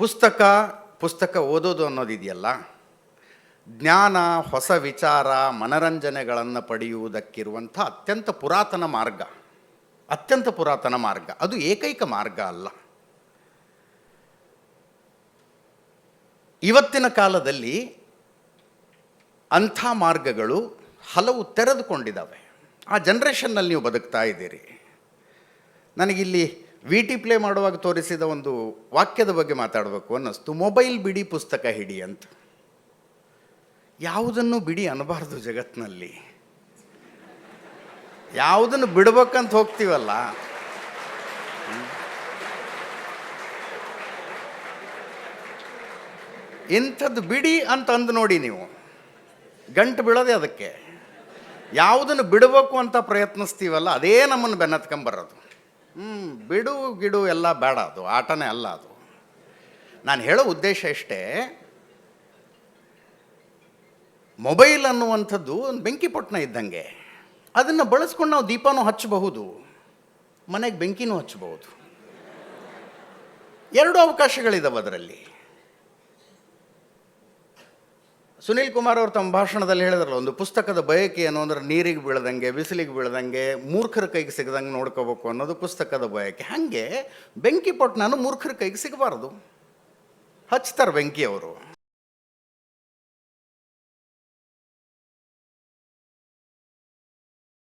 ಪುಸ್ತಕ ಓದೋದು ಅನ್ನೋದಿದೆಯಲ್ಲ, ಜ್ಞಾನ, ಹೊಸ ವಿಚಾರ, ಮನರಂಜನೆಗಳನ್ನು ಪಡೆಯುವುದಕ್ಕಿರುವಂಥ ಅತ್ಯಂತ ಪುರಾತನ ಮಾರ್ಗ. ಅದು ಏಕೈಕ ಮಾರ್ಗ ಅಲ್ಲ. ಇವತ್ತಿನ ಕಾಲದಲ್ಲಿ ಅಂಥ ಮಾರ್ಗಗಳು ಹಲವು ತೆರೆದುಕೊಂಡಿದ್ದಾವೆ. ಆ ಜನ್ರೇಷನ್ನಲ್ಲಿ ನೀವು ಬದುಕ್ತಾ ಇದ್ದೀರಿ. ನನಗಿಲ್ಲಿ VT ಪ್ಲೇ ಮಾಡುವಾಗ ತೋರಿಸಿದ ಒಂದು ವಾಕ್ಯದ ಬಗ್ಗೆ ಮಾತಾಡಬೇಕು ಅನ್ನಿಸ್ತು. ಮೊಬೈಲ್ ಬಿಡಿ, ಪುಸ್ತಕ ಹಿಡಿ ಅಂತ. ಯಾವುದನ್ನು ಬಿಡಿ ಅನ್ನಬಾರ್ದು ಜಗತ್ತಿನಲ್ಲಿ. ಯಾವುದನ್ನು ಬಿಡ್ಬೇಕಂತ ಹೋಗ್ತೀವಲ್ಲ, ಇಂಥದ್ದು ಬಿಡಿ ಅಂತ ಅಂದು ನೋಡಿ ನೀವು, ಗಂಟು ಬೀಳೋದೆ ಅದಕ್ಕೆ. ಯಾವುದನ್ನು ಬಿಡಬೇಕು ಅಂತ ಪ್ರಯತ್ನಿಸ್ತೀವಲ್ಲ, ಅದೇ ನಮ್ಮನ್ನು ಬೆನ್ನತ್ಕೊಂಬರೋದು. ಬಿಡು ಎಲ್ಲ ಬೇಡ, ಅದು ಆಟನೇ ಅಲ್ಲ ಅದು. ನಾನು ಹೇಳೋ ಉದ್ದೇಶ ಇಷ್ಟೇ, ಮೊಬೈಲ್ ಅನ್ನುವಂಥದ್ದು ಒಂದು ಬೆಂಕಿ ಪೊಟ್ಟಣ ಇದ್ದಂಗೆ. ಅದನ್ನು ಬಳಸ್ಕೊಂಡು ನಾವು ದೀಪನೂ ಹಚ್ಚಬಹುದು, ಮನೆಗೆ ಬೆಂಕಿನೂ ಹಚ್ಚಬಹುದು. ಎರಡು ಅವಕಾಶಗಳಿದ್ದಾವೆ ಅದರಲ್ಲಿ. ಸುನೀಲ್ ಕುಮಾರ್ ಅವರು ತಮ್ಮ ಭಾಷಣದಲ್ಲಿ ಹೇಳಿದ್ರಲ್ಲ, ಒಂದು ಪುಸ್ತಕದ ಬಯಕೆ ಏನು ಅಂದರೆ ನೀರಿಗೆ ಬೀಳದಂಗೆ, ಬಿಸಿಲಿಗೆ ಬೀಳದಂಗೆ, ಮೂರ್ಖರ ಕೈಗೆ ಸಿಗದಂಗೆ ನೋಡ್ಕೋಬೇಕು ಅನ್ನೋದು ಪುಸ್ತಕದ ಬಯಕೆ. ಹಾಗೆ ಬೆಂಕಿ ಪೊಟ್ಟಣನು ಮೂರ್ಖರ ಕೈಗೆ ಸಿಗಬಾರ್ದು. ಹಚ್ತಾರೆ ಬೆಂಕಿ ಅವರು.